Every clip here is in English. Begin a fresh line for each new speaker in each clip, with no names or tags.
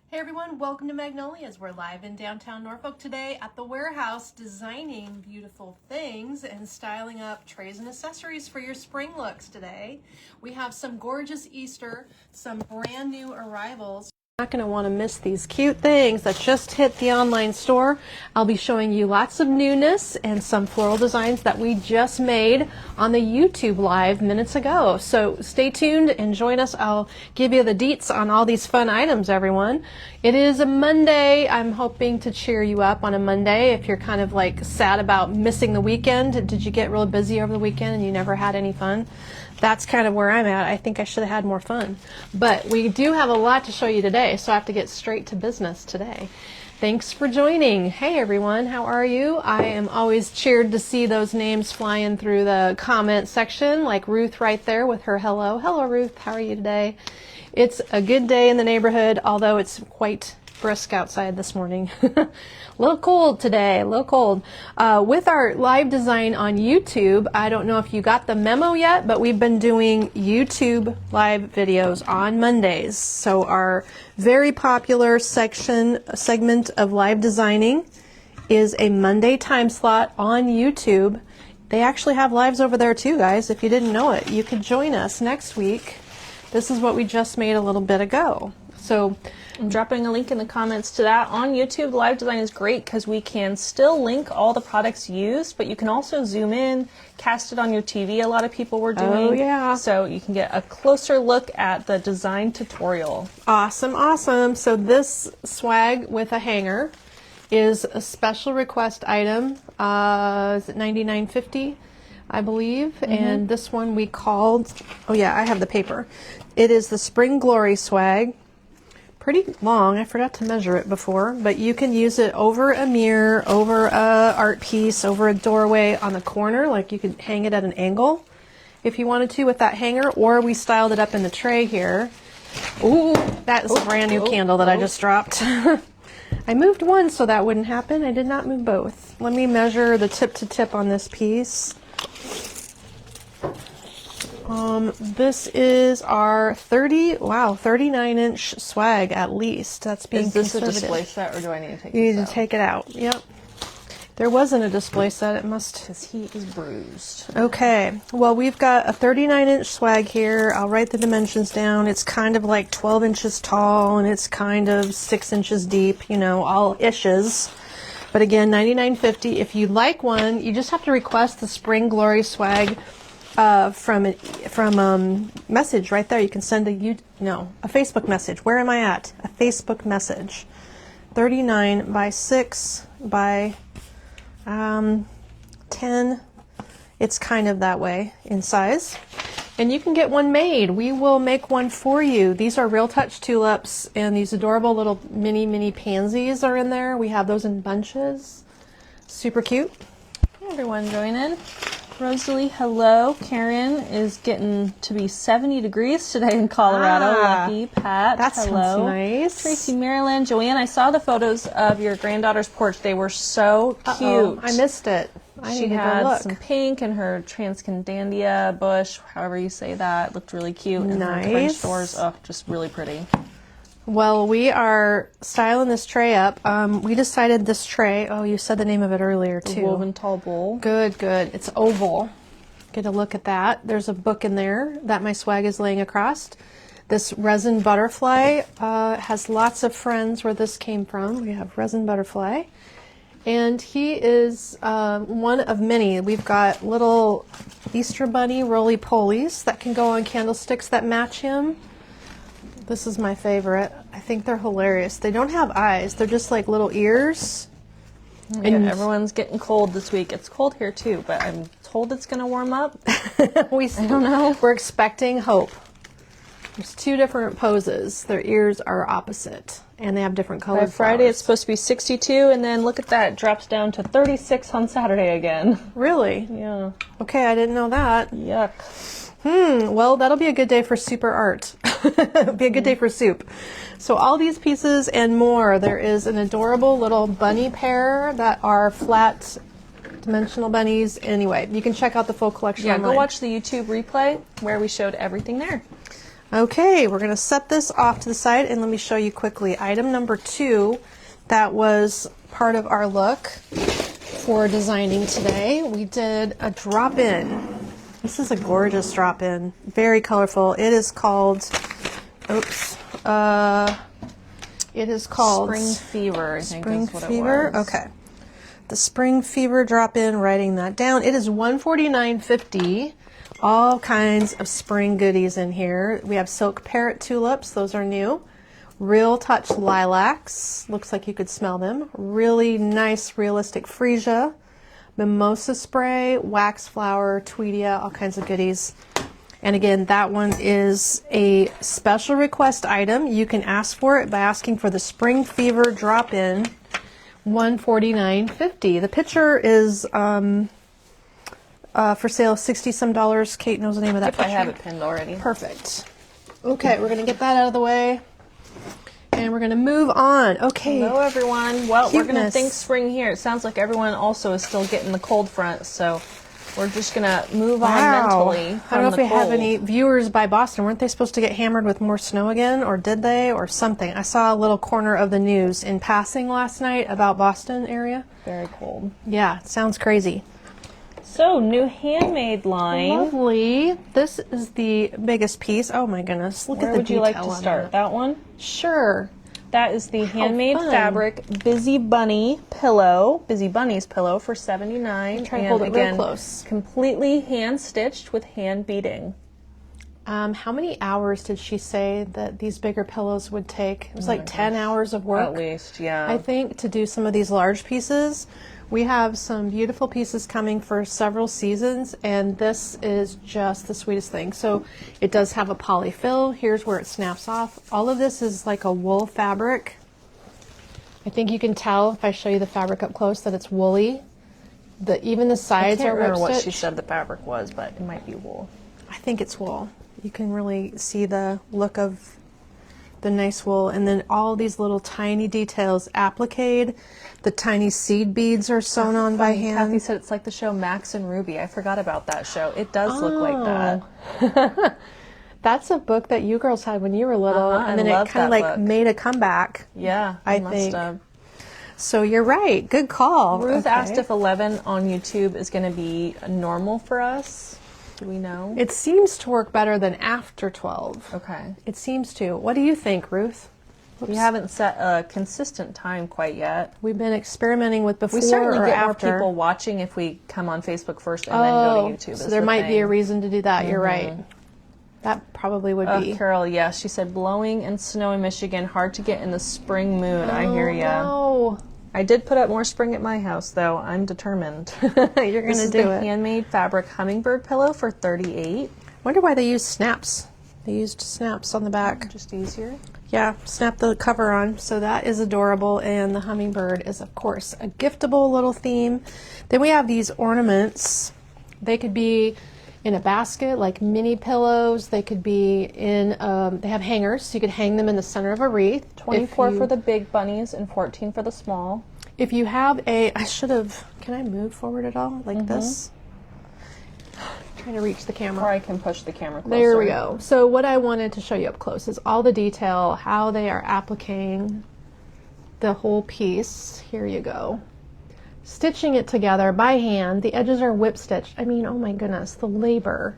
Hey everyone, welcome to Magnolias. We're live in downtown Norfolk today at the warehouse designing beautiful things and styling up trays and accessories for your spring looks today. We have some gorgeous Easter, some brand new arrivals. Not going to want to miss these cute things that just hit the online store. I'll be showing you lots of newness and some floral designs that we just made on the YouTube live minutes ago. So stay tuned and join us. I'll give you the deets on all these fun items, everyone. It is a Monday. I'm hoping to cheer you up on a Monday if you're kind of like sad about missing the weekend. Did you get real busy over the weekend and you never had any fun? That's kind of where I'm at. I think I should have had more fun. But we do have a lot to show you today, so I have to get straight to business today. Thanks for joining. Hey everyone, how are you? I am always cheered to see those names flying through the comment section, like Ruth right there with her hello. Hello Ruth, how are you today? It's a good day in the neighborhood, although it's quite brisk outside this morning. A little cold today, a little cold. With our live design on YouTube, I don't know if you got the memo yet, but we've been doing YouTube live videos on Mondays. So our very popular segment of live designing is a Monday time slot on YouTube. They actually have lives over there too, guys. If you didn't know it, you could join us next week. This is what we just made a little bit ago. So
I'm dropping a link in the comments to that on YouTube. Live design is great because we can still link all the products used, but you can also zoom in, cast it on your TV. A lot of people were doing.
Oh yeah.
So you can get a closer look at the design tutorial.
Awesome, awesome. So this swag with a hanger is a special request item. Is it $99.50? I believe. Mm-hmm. And this one we called, oh yeah, I have the paper. It is the Spring Glory swag. Pretty long. I forgot to measure it before, but you can use it over a mirror, over a art piece, over a doorway on the corner. Like you could hang it at an angle if you wanted to with that hanger, or we styled it up in the tray here. Ooh, that is a brand new candle that I just dropped. I moved one so that wouldn't happen. I did not move both. Let me measure the tip to tip on this piece. This is our 39-inch swag at least. That's being conservative.
Is this a display set or do I need to take
You
this
need
out?
to take it out. Yep. There wasn't a display set. It must.
Because he is bruised.
Okay. Well, we've got a 39-inch swag here. I'll write the dimensions down. It's kind of like 12 inches tall and it's kind of 6 inches deep, you know, all ishes. But again, $99.50. If you'd like one, you just have to request the Spring Glory swag from message right there. You can send a Facebook message. Where am I at? A Facebook message. 39 by 6 by 10. It's kind of that way in size. And you can get one made. We will make one for you. These are Real Touch tulips, and these adorable little mini pansies are in there. We have those in bunches. Super cute.
Hey everyone, join in. Rosalie, hello. Karen is getting to be 70 degrees today in Colorado. Lucky. Pat,
that
hello.
Sounds nice.
Tracy, Marilyn, Joanne, I saw the photos of your granddaughter's porch. They were so cute.
I missed it.
She had some pink and her transcandandia bush, however you say that. It looked really cute. And her French doors, just really pretty.
Well, we are styling this tray up. We decided this tray, you said the name of it earlier too.
The woven tall bowl.
Good. It's oval. Get a look at that. There's a book in there that my swag is laying across. This resin butterfly has lots of friends where this came from. We have resin butterfly. And he is one of many. We've got little Easter bunny roly-polies that can go on candlesticks that match him. This is my favorite. I think they're hilarious. They don't have eyes. They're just like little ears.
And everyone's getting cold this week. It's cold here too, but I'm told it's going to warm up.
I don't know. We're expecting hope. There's two different poses. Their ears are opposite, and they have different colors.
By Friday, it's supposed to be 62, and then look at that. It drops down to 36 on Saturday again.
Really?
Yeah.
Okay, I didn't know that.
Yuck.
Well, that'll be a good day for super art. It'll be a good day for soup. So all these pieces and more. There is an adorable little bunny pair that are flat dimensional bunnies. Anyway, you can check out the full collection online.
Go watch the YouTube replay where we showed everything there.
Okay, we're going to set this off to the side and let me show you quickly. Item number 2 that was part of our look for designing today. We did a drop-in. This is a gorgeous drop-in, very colorful. It is called, it is called
Spring Fever, I think
Spring
is what
Fever?
it was.
Okay. The Spring Fever drop-in, writing that down. It is $149.50. All kinds of spring goodies in here. We have silk parrot tulips. Those are new. Real touch lilacs. Looks like you could smell them. Really nice realistic freesia. Mimosa spray, wax flower, tweedia, all kinds of goodies. And again, that one is a special request item. You can ask for it by asking for the Spring Fever drop-in, $149.50. The picture is for sale, $60 some. Kate knows the name of that picture.
I have it pinned already.
Perfect. Okay, we're going to get that out of the way. And we're going to move on. Okay.
Hello, everyone. Well, we're going to
Cuteness.
think spring here. It sounds like everyone also is still getting the cold front, so we're just going to move on mentally
I
from
don't know if
the
we have
cold.
any viewers by Boston. Weren't they supposed to get hammered with more snow again, or did they, or something? I saw a little corner of the news in passing last night about Boston area.
Very cold.
Yeah, it sounds crazy.
So, new handmade line.
Lovely. This is the biggest piece. Oh my goodness. Look
Where
at the
would you like
detail
to
on
start? That one?
Sure.
That is the handmade
fun.
fabric Busy Bunny pillow, Busy Bunny's pillow for $79.
Try to
and
hold it real
again,
close.
completely hand stitched with hand beading.
How many hours did she say that these bigger pillows would take? It was like 10 hours of work.
At least, yeah.
I think, to do some of these large pieces. We have some beautiful pieces coming for several seasons, and this is just the sweetest thing. So it does have a polyfill. Here's where it snaps off. All of this is like a wool fabric. I think you can tell if I show you the fabric up close that it's woolly. Even the
I
sides
can't
are
remember
rip
what she
stitch.
said the fabric was, but it might be wool.
I think it's wool. You can really see the look of the nice wool, and then all these little tiny details appliqued. The tiny seed beads are sewn on by hand.
Kathy said it's like the show Max and Ruby. I forgot about that show. It does look like that.
That's a book that you girls had when you were little,
I
and then it
love
kind of
that
like
book.
made a comeback.
Yeah,
I
must
think.
have.
So you're right. Good call.
Ruth
Okay.
asked if 11 on YouTube is going to be normal for us. Do we know?
It seems to work better than after 12.
Okay.
It seems to. What do you think, Ruth?
We haven't set a consistent time quite yet.
We've been experimenting with before
We certainly
or
get
after.
more people watching if we come on Facebook first and then go to YouTube.
So
is
there
the
might be a
thing.
reason to do that. You're right. That probably would be.
Carol, yes, she said blowing and snow in Michigan, hard to get in the spring mood. I hear ya.
No.
I did put up more spring at my house, though. I'm determined.
You're
This
going
is
to do
the
it.
handmade fabric hummingbird pillow for $38.
Wonder why they use snaps. They used snaps on the back.
Just easier.
Yeah, snap the cover on. So that is adorable, and the hummingbird is, of course, a giftable little theme. Then we have these ornaments. They could be in a basket, like mini pillows. They could be in, they have hangers, so you could hang them in the center of a wreath.
24 for the big bunnies and 14 for the small.
If you have can I move forward at all? Like this? Trying to reach the camera.
Or I can push the camera closer.
There we go. So what I wanted to show you up close is all the detail, how they are appliquing the whole piece. Here you go. Stitching it together by hand. The edges are whip stitched. I mean, oh my goodness, the labor.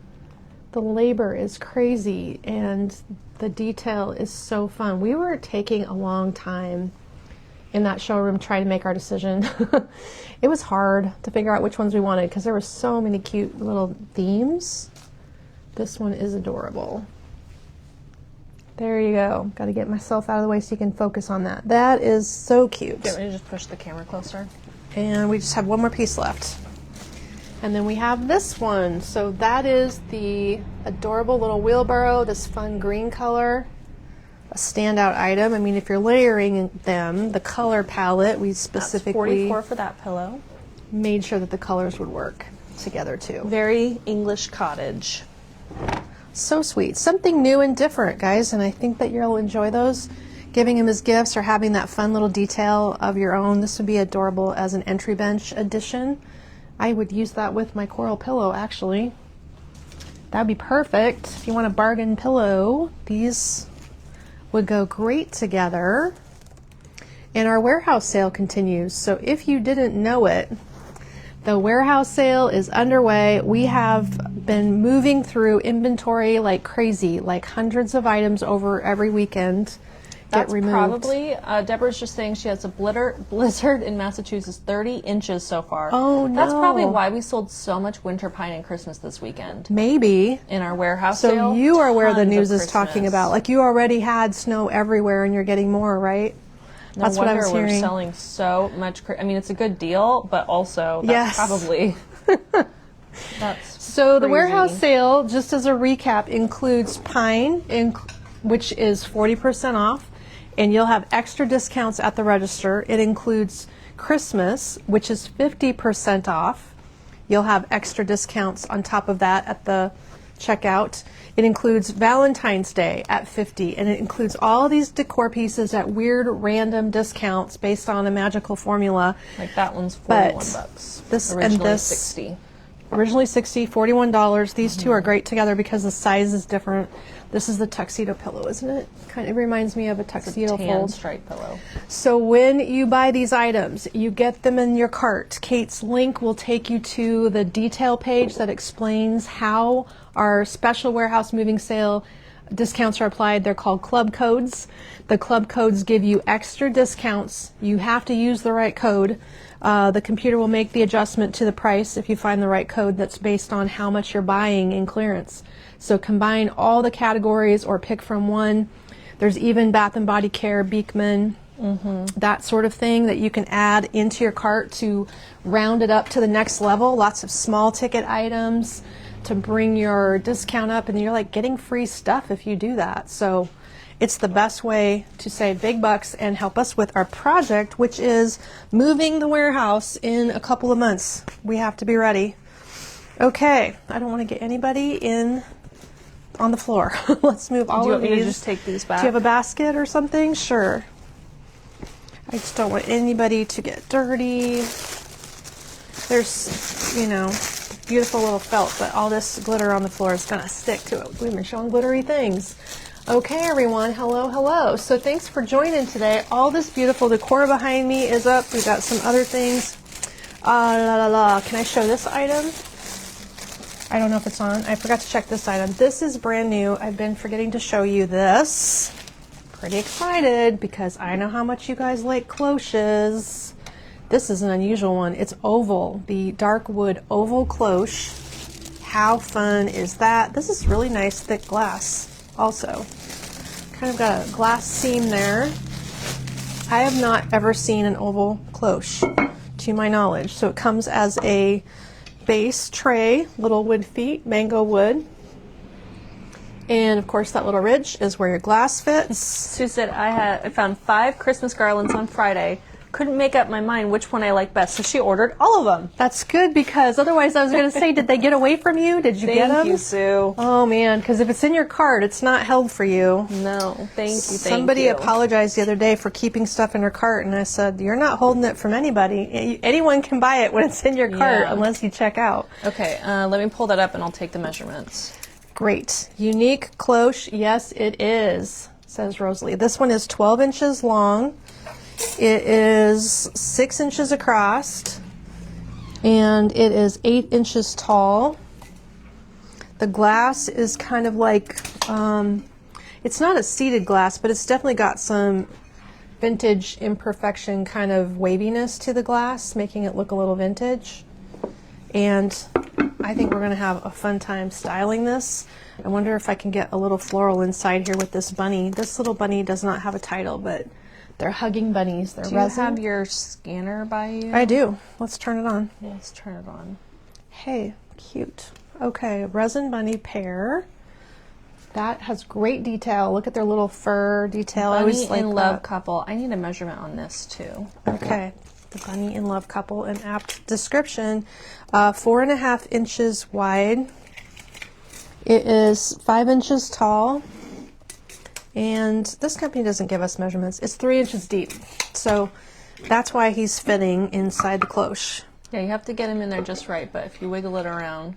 The labor is crazy, and the detail is so fun. We were taking a long time in that showroom trying to make our decision. It was hard to figure out which ones we wanted because there were so many cute little themes. This one is adorable. There you go. Got to get myself out of the way so you can focus on that. That is so cute.
Do you want me to just push the camera closer?
And we just have one more piece left. And then we have this one. So that is the adorable little wheelbarrow, this fun green color. A standout item. I mean, if you're layering them, the color palette, we specifically
44 for that pillow.
made sure that the colors would work together too.
Very English cottage.
So sweet. Something new and different, guys, and I think that you'll enjoy those. Giving them as gifts or having that fun little detail of your own. This would be adorable as an entry bench addition. I would use that with my coral pillow, actually. That'd be perfect. If you want a bargain pillow, these would go great together. And our warehouse sale continues. So if you didn't know it, the warehouse sale is underway. We have been moving through inventory like crazy, like hundreds of items over every weekend.
That's probably, Deborah's just saying she has a blizzard in Massachusetts, 30 inches so far.
Oh, no.
That's probably why we sold so much winter pine and Christmas this weekend.
Maybe.
In our warehouse
So
sale.
you are where the
Tons
news
of
is talking
Christmas.
about. Like you already had snow everywhere and you're getting more, right?
No
That's what I
wonder
was
we're
hearing.
selling so much. I mean, it's a good deal, but also
Yes.
that's probably... that's
So the
crazy.
warehouse sale, just as a recap, includes pine, which is 40% off. And you'll have extra discounts at the register. It includes Christmas, which is 50% off. You'll have extra discounts on top of that at the checkout. It includes Valentine's Day at 50, and it includes all of these decor pieces at weird random discounts based on a magical formula.
Like that one's
But
$41.
this and
Originally
this-
60.
Originally $60, $41. These two are great together because the size is different. This is the tuxedo pillow, isn't it? Kind of reminds me of a tuxedo
Tan
fold.
stripe pillow.
So when you buy these items, you get them in your cart. Kate's link will take you to the detail page that explains how our special warehouse moving sale discounts are applied. They're called club codes. The club codes give you extra discounts. You have to use the right code. The computer will make the adjustment to the price if you find the right code that's based on how much you're buying in clearance. So combine all the categories or pick from one. There's even Bath and Body Care, Beekman, that sort of thing that you can add into your cart to round it up to the next level. Lots of small ticket items to bring your discount up, and you're like getting free stuff if you do that. So it's the best way to save big bucks and help us with our project, which is moving the warehouse in a couple of months. We have to be ready. Okay, I don't want to get anybody in on the floor. Let's move all
Do you
of
want me
these.
to just take these back?
Do you have a basket or something? Sure. I just don't want anybody to get dirty. There's, you know, beautiful little felt, but all this glitter on the floor is going to stick to it. We've been showing glittery things. Okay, everyone. Hello, hello. So thanks for joining today. All this beautiful decor behind me is up. We've got some other things. Can I show this item? I don't know if it's on. I forgot to check this item. This is brand new. I've been forgetting to show you this. Pretty excited because I know how much you guys like cloches. This is an unusual one. It's oval, the dark wood oval cloche. How fun is that? This is really nice thick glass also. Kind of got a glass seam there. I have not ever seen an oval cloche to my knowledge. So it comes as a base tray, little wood feet, mango wood. And of course that little ridge is where your glass fits.
Sue said I found 5 Christmas garlands on Friday. Couldn't make up my mind which one I like best, so she ordered all of them.
That's good because otherwise I was going to say, did they get away from you? Did you get them?
Thank you, Sue.
Oh man, because if it's in your cart, it's not held for you.
No, thank you,
Somebody apologized the other day for keeping stuff in her cart, and I said, you're not holding it from anybody. Anyone can buy it when it's in your cart unless you check out.
Okay, let me pull that up and I'll take the measurements.
Great. Unique cloche. Yes, it is, says Rosalie. This one is 12 inches long. It is 6 inches across, and it is 8 inches tall. The glass is kind of like, it's not a seated glass, but it's definitely got some vintage imperfection kind of waviness to the glass, making it look a little vintage. And I think we're going to have a fun time styling this. I wonder if I can get a little floral inside here with this bunny. This little bunny does not have a title, but they're hugging bunnies. They're
Do you
resin.
have your scanner by you?
I do. Let's turn it on.
Let's turn it on.
Hey, cute. Okay, resin bunny pair. That has great detail. Look at their little fur detail. I
Bunny
always like
in Love
that.
couple. I need a measurement on this too.
Okay, the bunny in love couple, an apt description. 4.5 inches wide. It is 5 inches tall. And this company doesn't give us measurements. It's 3 inches deep. So that's why he's fitting inside the cloche.
Yeah, you have to get him in there just right, but if you wiggle it around,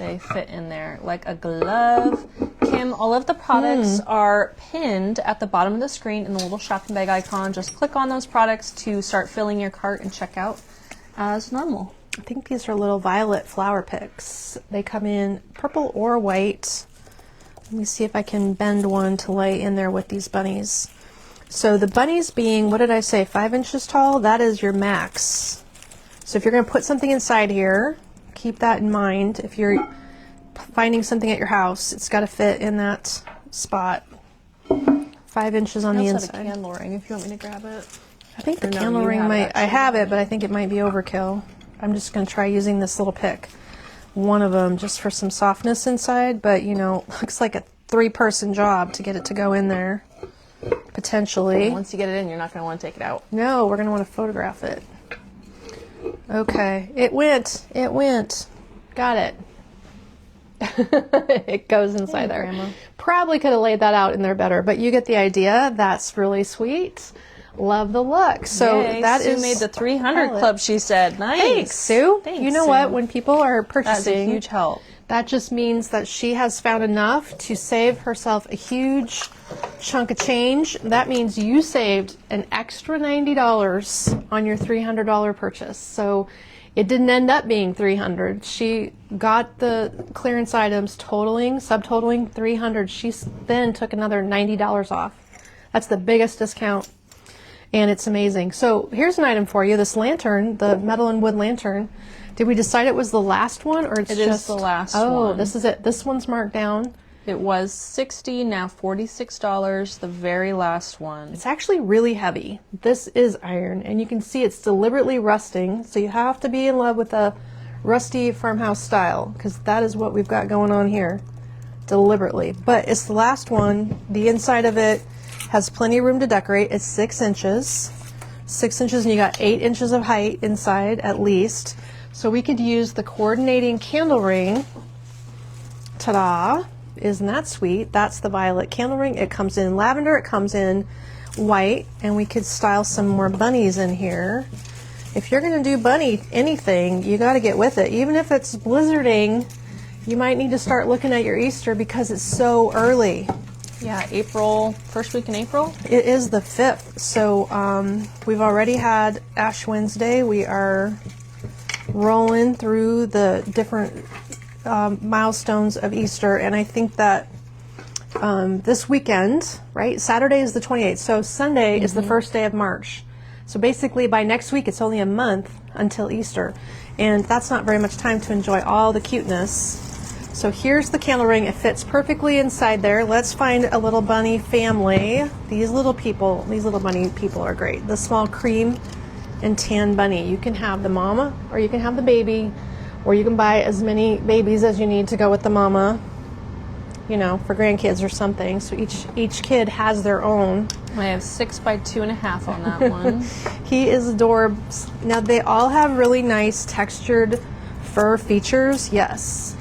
They fit in there like a glove. Kim, all of the products are pinned at the bottom of the screen in the little shopping bag icon. Just click on those products to start filling your cart and check out as normal.
I think these are little violet flower picks. They come in purple or white. Let me see if I can bend one to lay in there with these bunnies. So the bunnies being, what did I say, 5 inches tall? That is your max. So if you're going to put something inside here, keep that in mind. If you're finding something at your house, it's got to fit in that spot. 5 inches on the inside.
I also have a candle ring if you want me to grab it.
I think the candle ring might, I have it, but I think it might be overkill. I'm just going to try using this little pick. One of them just for some softness inside, but you know, looks like a 3-person job to get it to go in there. Potentially.
Once you get it in, you're not going to want to take it out.
No, we're going to want to photograph it. Okay, it went. It went. Got it. It goes inside there.
Grandma.
Probably could have laid that out in there better, but you get the idea. That's really sweet. Love the look. So
Yay,
that
Sue
is
made the 300 club, she said. Nice.
Thanks, Sue.
Thanks,
you know
Sue.
what? When people are
That's
purchasing,
a huge help.
that just means that she has found enough to save herself a huge chunk of change. That means you saved an extra $90 on your $300 purchase. So it didn't end up being $300. She got the clearance items subtotaling $300. She then took another $90 off. That's the biggest discount. And it's amazing. So here's an item for you. This lantern, the metal and wood lantern. Did we decide it was the last one, or it's
It
just
is the last one.
Oh, this is it. This one's marked down.
It was $60, now $46, the very last one.
It's actually really heavy. This is iron, and you can see it's deliberately rusting. So you have to be in love with a rusty farmhouse style, because that is what we've got going on here, deliberately. But it's the last one. The inside of it has plenty of room to decorate. It's 6 inches. 6 inches, and you got 8 inches of height inside at least. So we could use the coordinating candle ring. Ta-da! Isn't that sweet? That's the violet candle ring. It comes in lavender, it comes in white, and we could style some more bunnies in here. If you're going to do bunny anything, you got to get with it. Even if it's blizzarding, you might need to start looking at your Easter because it's so early.
Yeah, April, first week in April.
It is the 5th, so we've already had Ash Wednesday. We are rolling through the different milestones of Easter, and I think that this weekend, right, Saturday is the 28th, so Sunday is the first day of March. So basically by next week it's only a month until Easter, and that's not very much time to enjoy all the cuteness. So here's the candle ring. It fits perfectly inside there. Let's find a little bunny family. These little bunny people are great. The small cream and tan bunny. You can have the mama, or you can have the baby, or you can buy as many babies as you need to go with the mama, you know, for grandkids or something. So each kid has their own.
I have 6 by 2.5 on that one.
He is adorable. Now they all have really nice textured fur features, yes.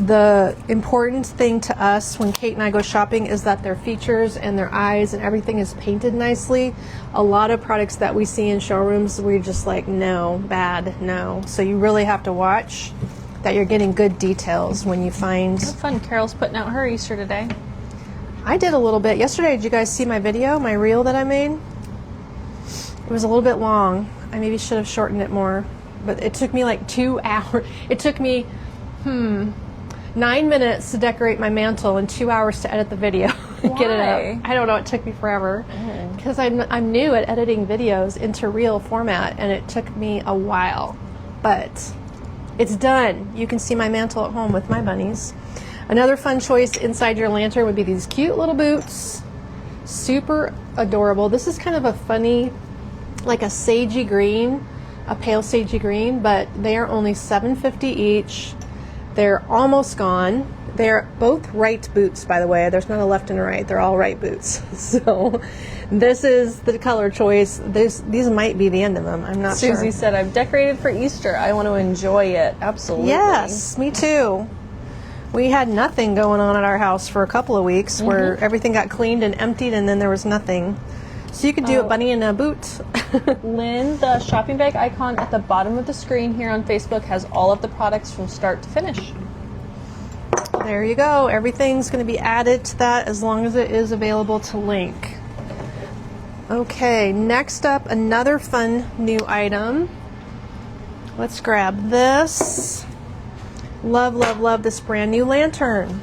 The important thing to us when Kate and I go shopping is that their features and their eyes and everything is painted nicely. A lot of products that we see in showrooms, we're just like, no, bad, no. So you really have to watch that you're getting good details when you find...
What fun. Carol's putting out her Easter today.
I did a little bit. Yesterday, did you guys see my video, my reel that I made? It was a little bit long. I maybe should have shortened it more. But it took me like 2 hours. It took me, 9 minutes to decorate my mantle and 2 hours to edit the video. Get it up. I don't know, it took me forever. Because I'm new at editing videos into reel format, and it took me a while. But it's done. You can see my mantle at home with my bunnies. Another fun choice inside your lantern would be these cute little boots. Super adorable. This is kind of a funny, like a sagey green, a pale sagey green, but they are only $7.50 each. They're almost gone. They're both right boots, by the way. There's not a left and a right. They're all right boots. So this is the color choice. These might be the end of them. I'm not sure.
Susie said, I've decorated for Easter. I want to enjoy it. Absolutely.
Yes, me too. We had nothing going on at our house for a couple of weeks where everything got cleaned and emptied, and then there was nothing. So you could do a bunny in a boot.
Lynn, the shopping bag icon at the bottom of the screen here on Facebook has all of the products from start to finish.
There you go. Everything's going to be added to that as long as it is available to link. Okay, next up, another fun new item. Let's grab this. Love, love, love this brand new lantern.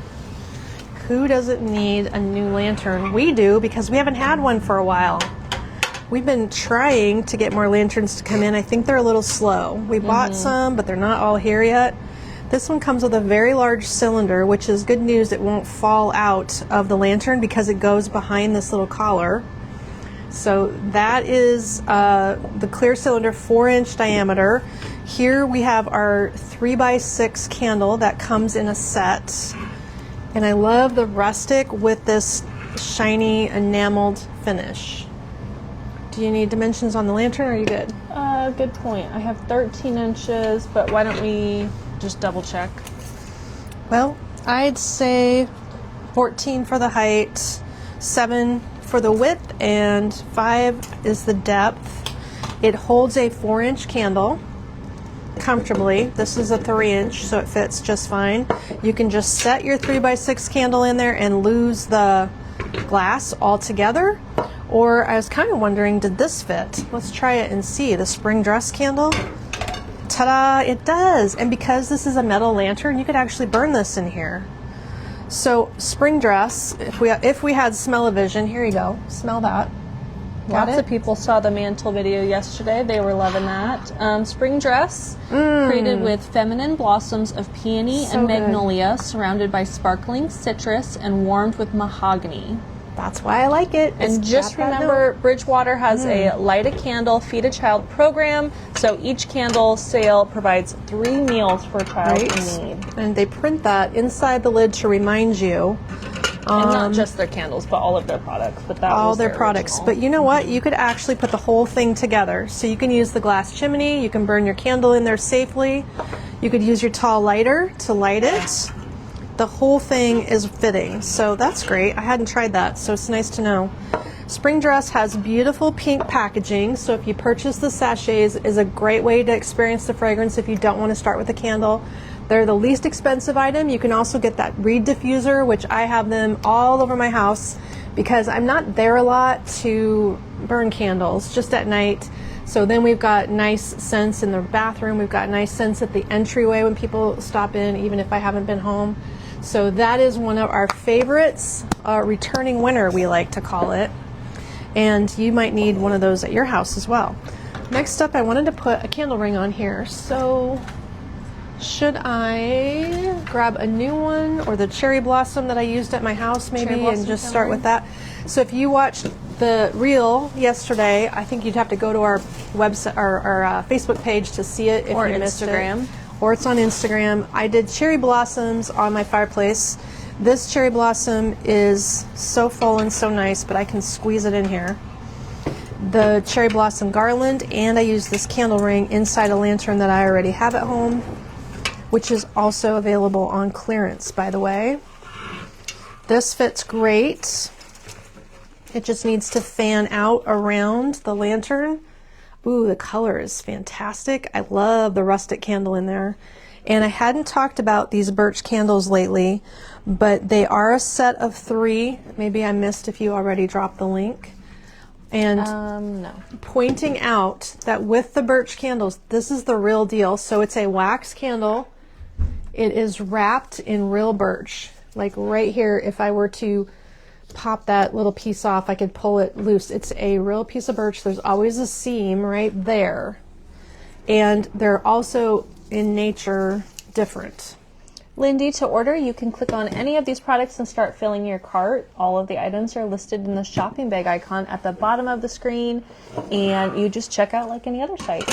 Who doesn't need a new lantern? We do, because we haven't had one for a while. We've been trying to get more lanterns to come in. I think they're a little slow. We bought some, but they're not all here yet. This one comes with a very large cylinder, which is good news. It won't fall out of the lantern because it goes behind this little collar. So that is the clear cylinder, 4-inch diameter. Here we have our 3x6 candle that comes in a set. And I love the rustic with this shiny enameled finish. Do you need dimensions on the lantern, or are you good?
Good point. I have 13 inches, but why don't we just double check?
Well, I'd say 14 for the height, 7 for the width, and 5 is the depth. It holds a 4-inch candle comfortably. This is a 3-inch, so it fits just fine. You can just set your 3x6 candle in there and lose the glass altogether. Or I was kind of wondering, did this fit? Let's try it and see. The spring dress candle. Ta-da! It does. And because this is a metal lantern, you could actually burn this in here. So spring dress, if we had smell-o-vision, here you go. Smell that.
Lots of people saw the mantle video yesterday. They were loving that. Spring dress, created with feminine blossoms of peony and magnolia, surrounded by sparkling citrus and warmed with mahogany.
That's why I like it.
And just remember, Bridgewater has a Light a Candle, Feed a Child program. So each candle sale provides 3 meals for a child in need.
And they print that inside the lid to remind you.
And not just their candles, but all of their products. But that
all
was
their products.
Original.
But you know what? You could actually put the whole thing together. So you can use the glass chimney. You can burn your candle in there safely. You could use your tall lighter to light it. The whole thing is fitting. So that's great. I hadn't tried that, so it's nice to know. Spring Dress has beautiful pink packaging. So if you purchase the sachets, is a great way to experience the fragrance if you don't want to start with a candle. They're the least expensive item. You can also get that reed diffuser, which I have them all over my house because I'm not there a lot to burn candles, just at night. So then we've got nice scents in the bathroom. We've got nice scents at the entryway when people stop in, even if I haven't been home. So that is one of our favorites, returning winner, we like to call it. And you might need one of those at your house as well. Next up, I wanted to put a candle ring on here. So should I grab a new one, or the cherry blossom that I used at my house maybe, and just start with that? So if you watched the reel yesterday, I think you'd have to go to our website, our Facebook page to see it if you missed it. Or it's on Instagram. I did cherry blossoms on my fireplace. This cherry blossom is so full and so nice, but I can squeeze it in here. The cherry blossom garland, and I used this candle ring inside a lantern that I already have at home, which is also available on clearance, by the way. This fits great. It just needs to fan out around the lantern. Ooh, the color is fantastic. I love the rustic candle in there. And I hadn't talked about these birch candles lately, but they are a set of 3. Maybe I missed if you already dropped the link. And
no.
Pointing out that with the birch candles, this is the real deal. So it's a wax candle. It is wrapped in real birch. Like right here, if I were to pop that little piece off, I could pull it loose. It's a real piece of birch. There's always a seam right there. And they're also in nature different.
Lindy, to order, you can click on any of these products and start filling your cart. All of the items are listed in the shopping bag icon at the bottom of the screen, and you just check out like any other site.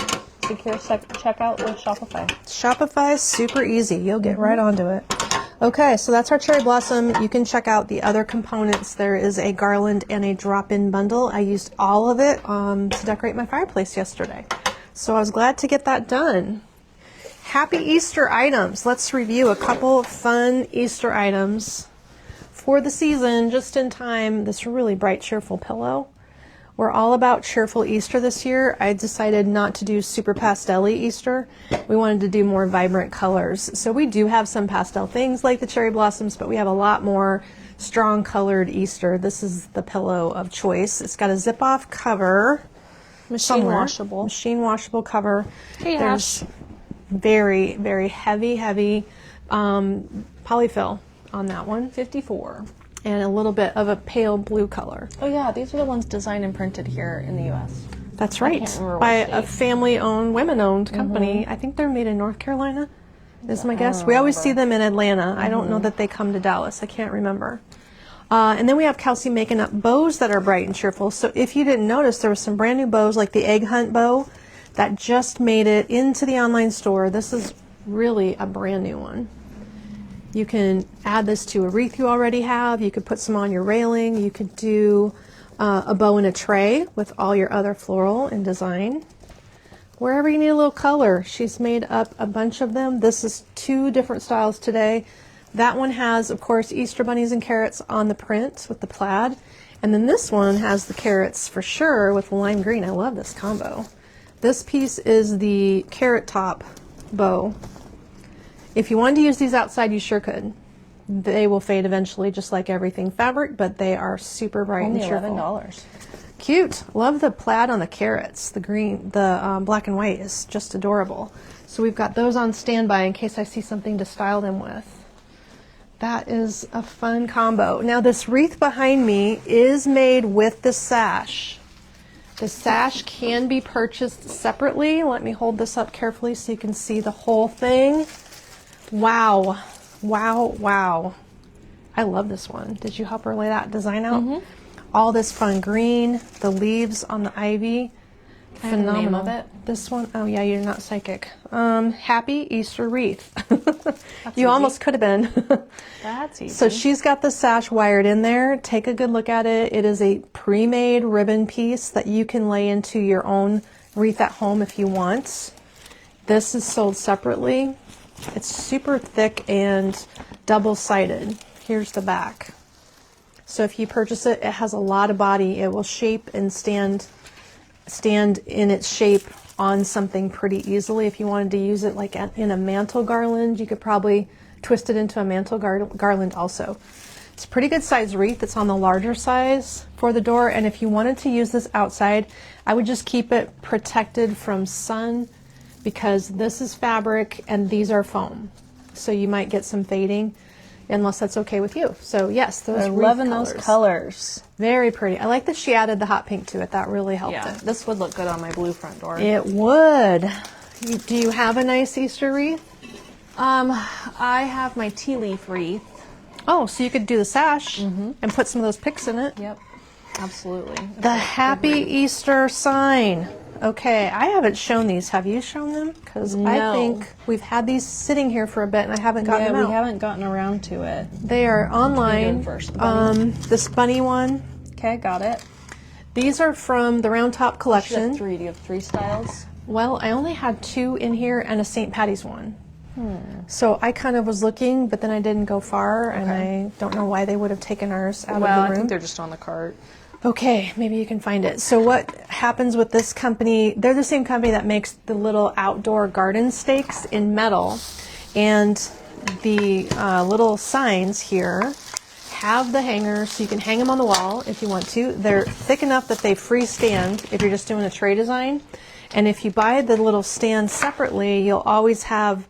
Secure checkout with Shopify.
Shopify is super easy. You'll get right onto it. Okay, so that's our cherry blossom. You can check out the other components. There is a garland and a drop-in bundle. I used all of it to decorate my fireplace yesterday. So I was glad to get that done. Happy Easter items. Let's review a couple of fun Easter items for the season, just in time. This really bright, cheerful pillow. We're all about cheerful Easter this year. I decided not to do super pastel-y Easter. We wanted to do more vibrant colors. So we do have some pastel things like the cherry blossoms, but we have a lot more strong colored Easter. This is the pillow of choice. It's got a zip-off cover.
Machine washable.
Machine washable cover.
Hey,
There's very, very heavy polyfill on that one.
54.
And a little bit of a pale blue color.
Oh yeah, these are the ones designed and printed here in the U.S.
That's right. By a family-owned, women-owned company. I think they're made in North Carolina, is my guess. We always see them in Atlanta. I don't know that they come to Dallas. I can't remember. And then we have Kelsey making up bows that are bright and cheerful. So if you didn't notice, there was some brand new bows like the egg hunt bow that just made it into the online store. This is really a brand new one. You can add this to a wreath you already have. You could put some on your railing. You could do a bow in a tray with all your other floral and design. Wherever you need a little color, she's made up a bunch of them. This is 2 different styles today. That one has, of course, Easter bunnies and carrots on the print with the plaid. And then this one has the carrots for sure with lime green. I love this combo. This piece is the carrot top bow. If you wanted to use these outside, you sure could. They will fade eventually, just like everything fabric, but they are super bright and cheerful.
Only $11.
Cute. Love the plaid on the carrots. The green, the black and white is just adorable. So we've got those on standby in case I see something to style them with. That is a fun combo. Now this wreath behind me is made with the sash. The sash can be purchased separately. Let me hold this up carefully so you can see the whole thing. Wow. Wow, wow. I love this one. Did you help her lay that design out? All this fun green, the leaves on the ivy. Phenomenal.
The name of it.
This one, oh yeah, you're not psychic. Happy Easter Wreath. You
easy.
Almost could have been.
That's easy.
So she's got the sash wired in there. Take a good look at it. It is a pre-made ribbon piece that you can lay into your own wreath at home if you want. This is sold separately. It's super thick and double-sided. Here's the back. So if you purchase it, it has a lot of body. It will shape and stand in its shape on something pretty easily. If you wanted to use it like in a mantle garland, you could probably twist it into a mantle garland also. It's a pretty good size wreath. It's on the larger size for the door. And if you wanted to use this outside, I would just keep it protected from sun, because this is fabric and these are foam. So you might get some fading, unless that's okay with you. So yes, those
I'm loving those colors.
Very pretty. I like that she added the hot pink to it. That really helped
Yeah,
it.
this would look good on my blue front door.
It would. Do you have a nice Easter wreath?
I have my tea leaf wreath.
Oh, so you could do the sash and put some of those picks in it.
Yep, absolutely.
The Happy Easter sign. Okay, I haven't shown these. Have you shown them? Because I think we've had these sitting here for a bit and I haven't gotten them out.
We haven't gotten around to it.
They are online.
First,
this bunny one.
Okay, got it.
These are from the Round Top collection.
3. Do you have 3 styles?
Well, I only had 2 in here and a St. Patty's one. So I kind of was looking, but then I didn't go far, and I don't know why they would have taken ours out of the room.
I think they're just on the cart.
Okay, maybe you can find it. So what happens with this company, they're the same company that makes the little outdoor garden stakes in metal, and the little signs here have the hangers, so you can hang them on the wall if you want to. They're thick enough that they freestand if you're just doing a tray design. And if you buy the little stand separately, you'll always have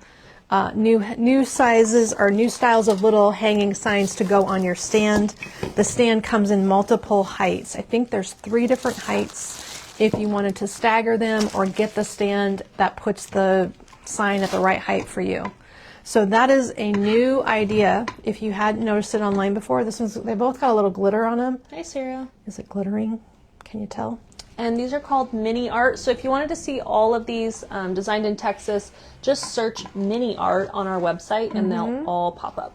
new sizes or new styles of little hanging signs to go on your stand. The stand comes in multiple heights. I think there's 3 different heights if you wanted to stagger them or get the stand that puts the sign at the right height for you. So that is a new idea. If you hadn't noticed it online before, they both got a little glitter on them.
Hey, Sarah.
Is it glittering? Can you tell?
And these are called mini art. So if you wanted to see all of these designed in Texas, just search mini art on our website and they'll all pop up.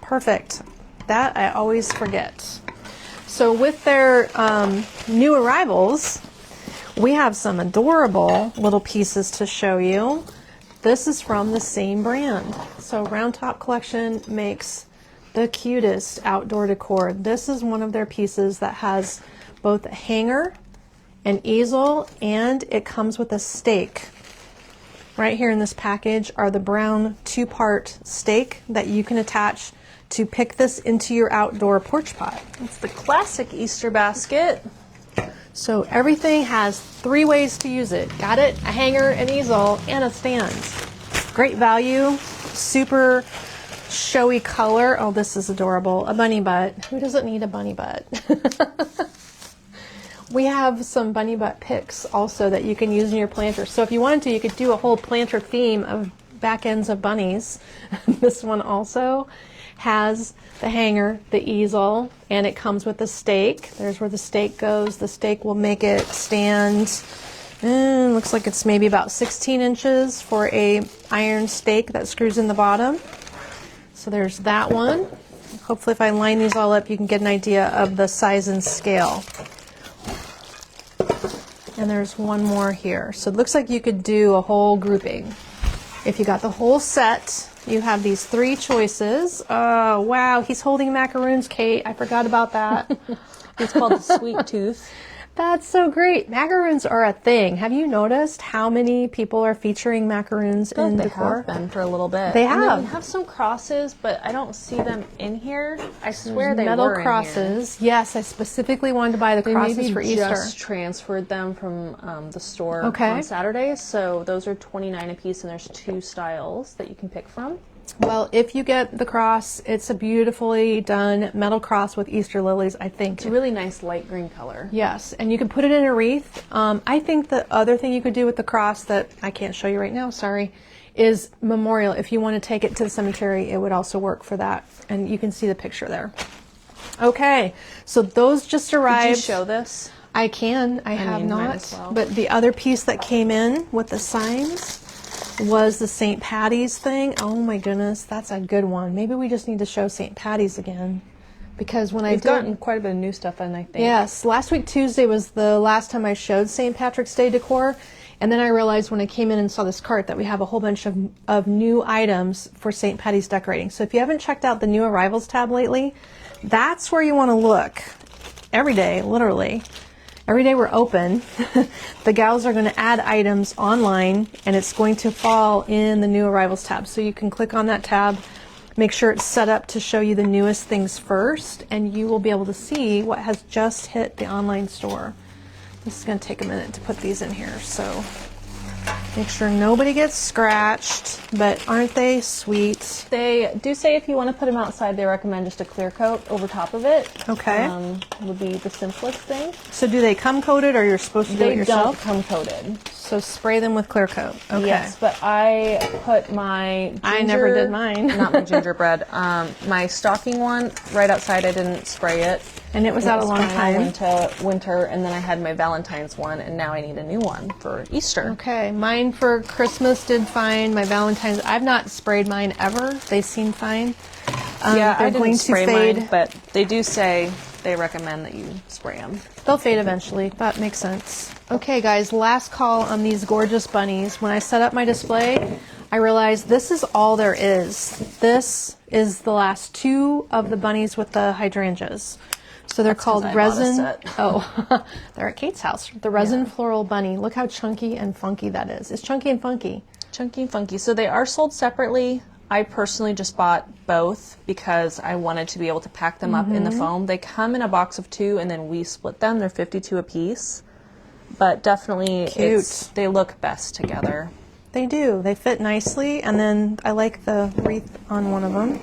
Perfect. That I always forget. So with their new arrivals, we have some adorable little pieces to show you. This is from the same brand. So Round Top Collection makes the cutest outdoor decor. This is one of their pieces that has both a hanger an easel, and it comes with a stake. Right here in this package are the brown 2-part stake that you can attach to pick this into your outdoor porch pot.
It's the classic Easter basket.
So everything has 3 ways to use it. Got it? A hanger, an easel, and a stand. Great value, super showy color. Oh, this is adorable. A bunny butt. Who doesn't need a bunny butt? We have some bunny butt picks also that you can use in your planter. So if you wanted to, you could do a whole planter theme of back ends of bunnies. This one also has the hanger, the easel, and it comes with a stake. There's where the stake goes. The stake will make it stand, looks like it's maybe about 16 inches for a iron stake that screws in the bottom. So there's that one. Hopefully if I line these all up, you can get an idea of the size and scale. And there's one more here. So it looks like you could do a whole grouping. If you got the whole set, you have these 3 choices. Oh, wow, he's holding macaroons, Kate. I forgot about that.
It's called the sweet tooth.
That's so great. Macaroons are a thing. Have you noticed how many people are featuring macaroons in
They
decor?
have been for a little bit.
They
And
have.
then we have some crosses, but I don't see them in here. I swear they
Metal
were
crosses. Yes, I specifically wanted to buy the
in here.
crosses
They maybe
for Easter.
just transferred them from the store
Okay.
on Saturday. So those are $29 a piece, and there's 2 styles that you can pick from.
Well, if you get the cross, it's a beautifully done metal cross with Easter lilies, I think.
It's a really nice light green color.
Yes, and you can put it in a wreath. I think the other thing you could do with the cross that I can't show you right now, sorry, is memorial. If you want to take it to the cemetery, it would also work for that. And you can see the picture there. Okay, so those just arrived.
Did you show this?
I can. I have
mean, might
not.
as well.
But the other piece that came in with the signs was the St. Patty's thing. Oh my goodness, that's a good one. Maybe we just need to show St. Patty's again. Because when
We've gotten quite a bit of new stuff in, I think.
Yes, last week Tuesday was the last time I showed St. Patrick's Day decor. And then I realized when I came in and saw this cart that we have a whole bunch of new items for St. Patty's decorating. So if you haven't checked out the new arrivals tab lately, that's where you want to look. Every day, literally. Every day we're open, the gals are going to add items online, and it's going to fall in the new arrivals tab. So you can click on that tab, make sure it's set up to show you the newest things first, and you will be able to see what has just hit the online store. This is going to take a minute to put these in here, so make sure nobody gets scratched, but aren't they sweet?
They do say if you want to put them outside, they recommend just a clear coat over top of it.
Okay.
Would be the simplest thing.
So do they come coated, or you're supposed to do it
They
yourself?
don't come coated.
So spray them with clear coat. Okay.
Yes, but I put my
I never did mine.
Not my gingerbread. My stocking one right outside. I didn't spray it.
And it was out a long
fine. I
time.
went to winter, and then I had my Valentine's one, and now I need a new one for Easter.
Okay, mine for Christmas did fine. My Valentine's, I've not sprayed mine ever. They seem fine.
Yeah,
they're
I
going
didn't
to
spray
fade.
mine, but they do say they recommend that you spray them.
They'll fade eventually. That makes sense. Okay, guys, last call on these gorgeous bunnies. When I set up my display, I realized this is all there is. This is the last 2 of the bunnies with the hydrangeas. So they're called
'cause I bought a
resin.
set.
Oh, they're at Kate's house. The resin floral bunny. Look how chunky and funky that is. It's chunky and funky.
Chunky and funky. So they are sold separately. I personally just bought both because I wanted to be able to pack them up in the foam. They come in a box of 2, and then we split them. They're 52 a piece. But definitely, they look best together.
They do. They fit nicely, and then I like the wreath on one of them.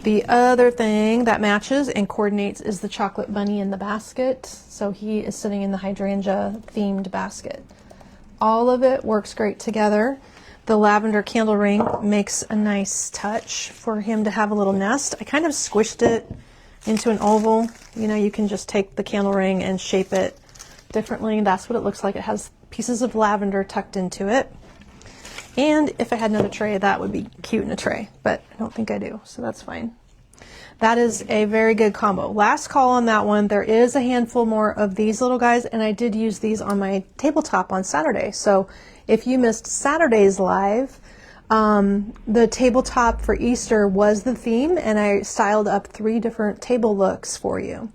The other thing that matches and coordinates is the chocolate bunny in the basket. So he is sitting in the hydrangea themed basket. All of it works great together. The lavender candle ring makes a nice touch for him to have a little nest. I kind of squished it into an oval. You know, you can just take the candle ring and shape it differently. That's what it looks like. It has pieces of lavender tucked into it. And if I had another tray, that would be cute in a tray, but I don't think I do, so that's fine. That is a very good combo. Last call on that one. There is a handful more of these little guys, and I did use these on my tabletop on Saturday. So if you missed Saturday's live, the tabletop for Easter was the theme, and I styled up 3 different table looks for you.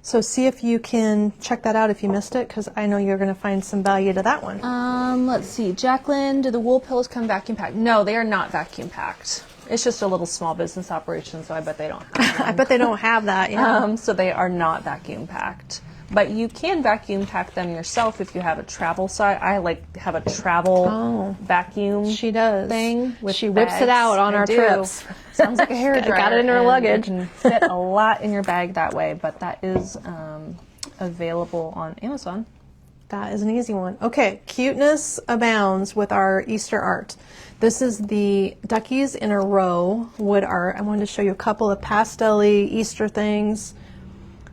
So see if you can check that out if you missed it, because I know you're going to find some value to that one.
Let's see. Jacqueline, do the wool pillows come vacuum packed? No, they are not vacuum packed. It's just a little small business operation, so I bet they don't have them.
I bet they don't have that, yeah.
So they are not vacuum packed. But you can vacuum pack them yourself if you have a travel size. I like have a travel vacuum.
She does.
Thing with
she whips
bags.
it out on
I
our
do.
trips.
Sounds like a hairdryer.
Got it in her
and
luggage.
You can fit a lot in your bag that way, but that is available on Amazon.
That is an easy one. Okay, cuteness abounds with our Easter art. This is the duckies in a row wood art. I wanted to show you a couple of pastel-y Easter things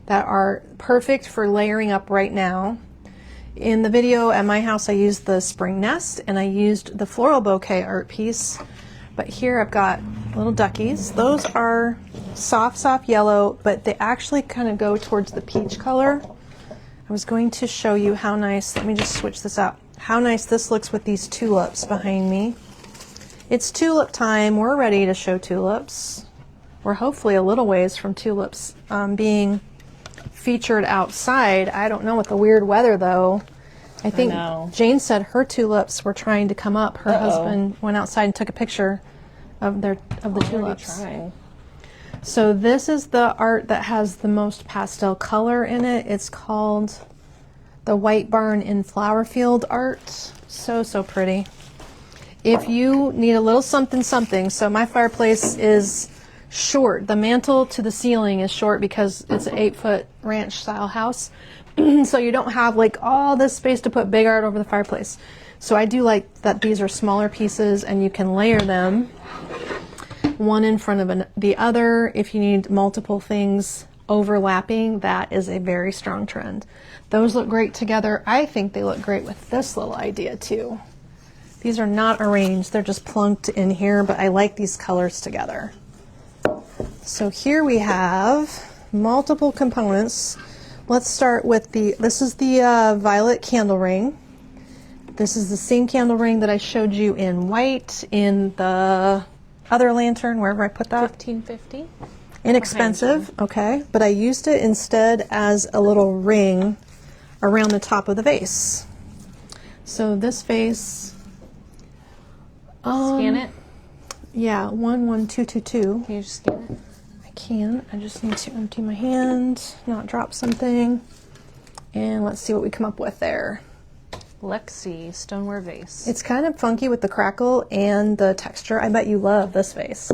that are perfect for layering up right now. In the video at my house, I used the spring nest and I used the floral bouquet art piece. But here I've got little duckies. Those are soft yellow, but they actually kind of go towards the peach color. I was going to show you how nice, let me just switch this out, how nice this looks with these tulips behind me. It's tulip time. We're ready to show tulips. We're hopefully a little ways from tulips being featured outside. I don't know with the weird weather though. I think Jane said her tulips were trying to come up. Her husband went outside and took a picture of the tulips. So this is the art that has the most pastel color in it. It's called the White Barn in Flower Field art. So pretty. If you need a little something, so my fireplace is short. The mantle to the ceiling is short because it's an 8-foot ranch style house. So you don't have like all this space to put big art over the fireplace. So I do like that these are smaller pieces and you can layer them one in front of the other. If you need multiple things overlapping, that is a very strong trend. Those look great together. I think they look great with this little idea too. These are not arranged, they're just plunked in here, but I like these colors together. So here we have multiple components. Let's start with this is the violet candle ring. This is the same candle ring that I showed you in white in the other lantern, wherever I put that.
$15.50.
Inexpensive, okay. But I used it instead as a little ring around the top of the vase. So this vase.
Scan it.
Yeah, 11222.
Can you just scan it?
I can. I just need to empty my hand, not drop something. And let's see what we come up with there.
Lexi stoneware vase.
It's kind of funky with the crackle and the texture. I bet you love this vase.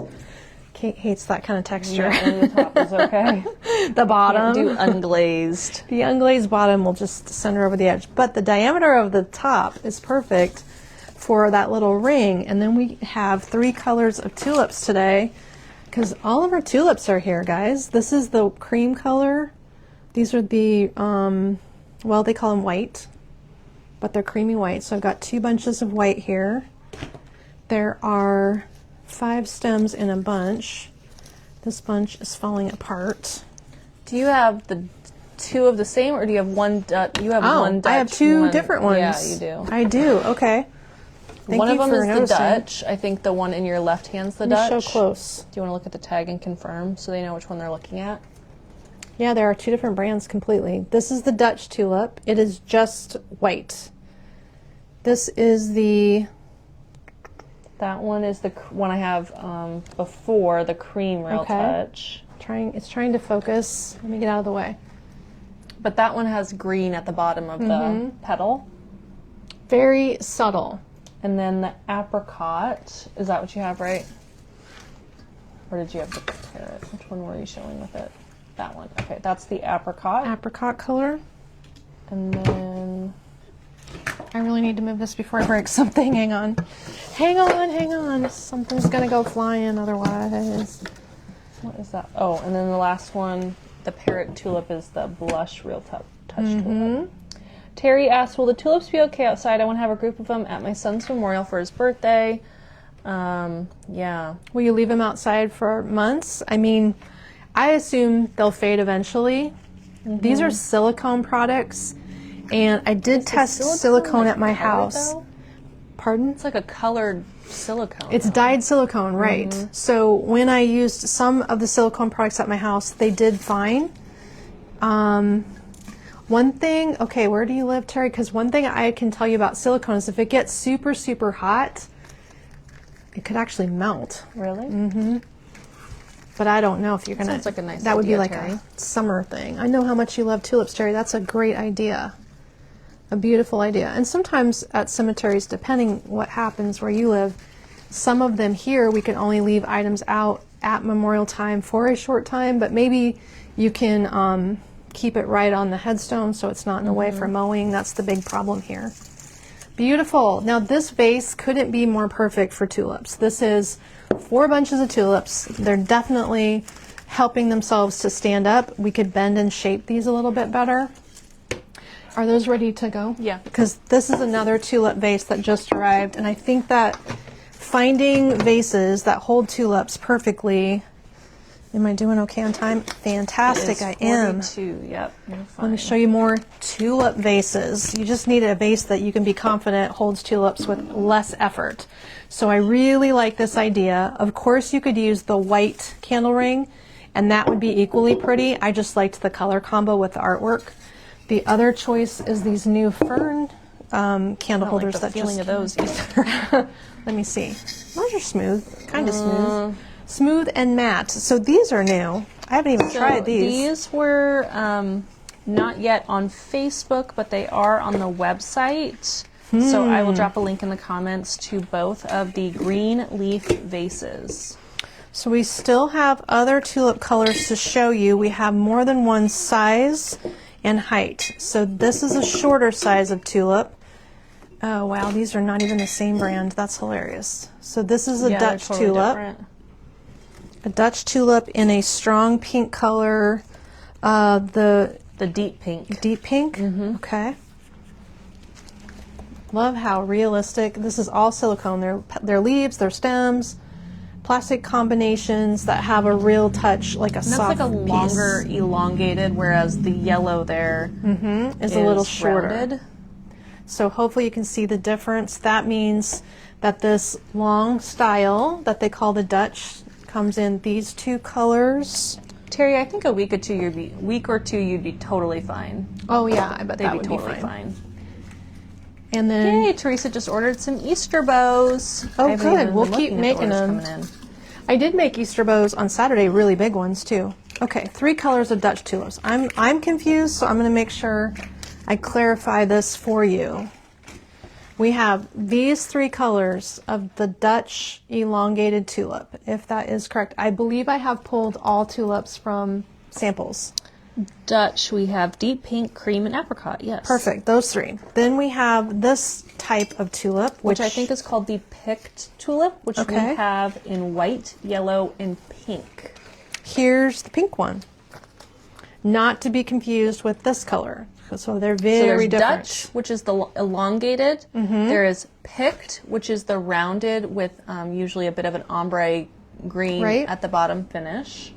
Kate hates that kind of texture.
Yeah, and the top is okay.
The bottom.
Can't do unglazed.
The unglazed bottom will just center over the edge. But the diameter of the top is perfect for that little ring. And then we have 3 colors of tulips today because all of our tulips are here, guys. This is the cream color. These are the, well, they call them white, but they're creamy white. So I've got 2 bunches of white here. There are 5 stems in a bunch. This bunch is falling apart.
Do you have the 2 of the same, or do you have one Dutch? You have one Dutch.
I have 2 different ones.
Yeah, you do.
I do. Okay.
One of them is the Dutch. I think the one in your left hand's the Dutch.
Show close.
Do you want to look at the tag and confirm so they know which one they're looking at?
Yeah, there are 2 different brands completely. This is the Dutch tulip. It is just white. This is the...
That one is the one I have before, the cream Real Touch.
It's trying to focus. Let me get out of the way.
But that one has green at the bottom of the petal.
Very subtle.
And then the apricot, is that what you have, right? Or did you have the carrot? Which one were you showing with it? That one. Okay, that's the apricot.
Apricot color.
And then...
I really need to move this before I break something. Hang on. Hang on. Something's going to go flying otherwise.
What is that? Oh, and then the last one, the parrot tulip, is the blush Real Touch tulip. Terry asked, will the tulips be okay outside? I want to have a group of them at my son's memorial for his birthday. Yeah. Will
you leave them outside for months? I mean, I assume they'll fade eventually. These are silicone products, and I did test silicone at my house. Pardon?
It's like a colored silicone.
It's dyed silicone, right. So when I used some of the silicone products at my house, they did fine. One thing, okay, where do you live, Terry? Because one thing I can tell you about silicone is if it gets super, super hot, it could actually melt.
Really?
Mm-hmm. But I don't know if you're gonna.
Sounds like a nice
that would be
idea,
like
Terry.
a summer thing. I know how much you love tulips, Terry. That's a great idea. A beautiful idea. And sometimes at cemeteries, depending what happens where you live, some of them here we can only leave items out at memorial time for a short time, but maybe you can keep it right on the headstone so it's not in the way for mowing. That's the big problem here. Beautiful. Now this vase couldn't be more perfect for tulips. This is 4 bunches of tulips. They're definitely helping themselves to stand up. We could bend and shape these a little bit better. Are those ready to go?
Yeah.
Because this is another tulip vase that just arrived, and I think that finding vases that hold tulips perfectly. Am I doing okay on time? Fantastic, I am.
42. Yep, you're fine.
Let me show you more tulip vases. You just need a vase that you can be confident holds tulips with less effort. So I really like this idea. Of course, you could use the white candle ring, and that would be equally pretty. I just liked the color combo with the artwork. The other choice is these new fern candle holders.
Like the feeling of those
either. Let me see. Those are smooth, kind of smooth. Smooth and matte. So these are new. I haven't even tried these.
These were not yet on Facebook, but they are on the website. So I will drop a link in the comments to both of the green leaf vases.
So we still have other tulip colors to show you. We have more than one size and height. So this is a shorter size of tulip. Oh wow, these are not even the same brand. That's hilarious. So this is a Dutch
totally
tulip.
Different.
A Dutch tulip in a strong pink color. The
deep pink.
Deep pink? Okay. Love how realistic. This is all silicone. Their leaves, their stems, plastic combinations that have a real touch, like a
And
soft
that's like a longer, elongated, whereas the yellow there
is a little shorter.
Rounded.
So hopefully you can see the difference. That means that this long style that they call the Dutch comes in these 2 colors.
Terry, I think a week or two you'd be totally fine.
Oh yeah, I bet
They'd
that
be
would
totally
be fine.
fine.
And then,
Yay, Teresa just ordered some Easter bows.
oh
I haven't
good,
even
we'll
been
keep
looking at the
making
orders
them.
coming in.
I did make Easter bows on Saturday, really big ones too. Okay, 3 colors of Dutch tulips. I'm confused, so I'm going to make sure I clarify this for you. We have these 3 colors of the Dutch elongated tulip, if that is correct. I believe I have pulled all tulips from samples.
Dutch, we have deep pink, cream, and apricot, yes.
Perfect, those 3. Then we have this type of tulip,
Which I think is called the picked tulip, which we have in white, yellow, and pink.
Here's the pink one. Not to be confused with this color. So they're very different.
Dutch, which is the elongated. There is picked, which is the rounded with usually a bit of an ombre green at the bottom finish.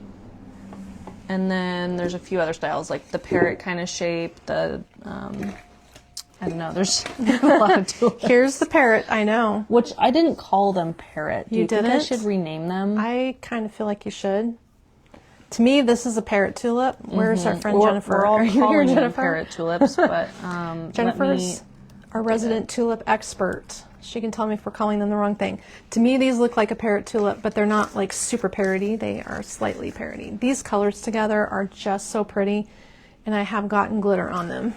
And then there's a few other styles, like the parrot kind of shape, the, I don't know, there's a lot of tulips.
Here's the parrot, I know.
Which I didn't call them parrot. Do you think I
didn't?
should rename them?
I kind of feel like you should. To me, this is a parrot tulip. Where's our friend Jennifer?
We're all
Are you here,
calling them
Jennifer?
parrot tulips, but
Jennifer's our resident tulip expert. She can tell me if we're calling them the wrong thing. To me, these look like a parrot tulip, but they're not like super parroty. They are slightly parroty. These colors together are just so pretty, and I have gotten glitter on them.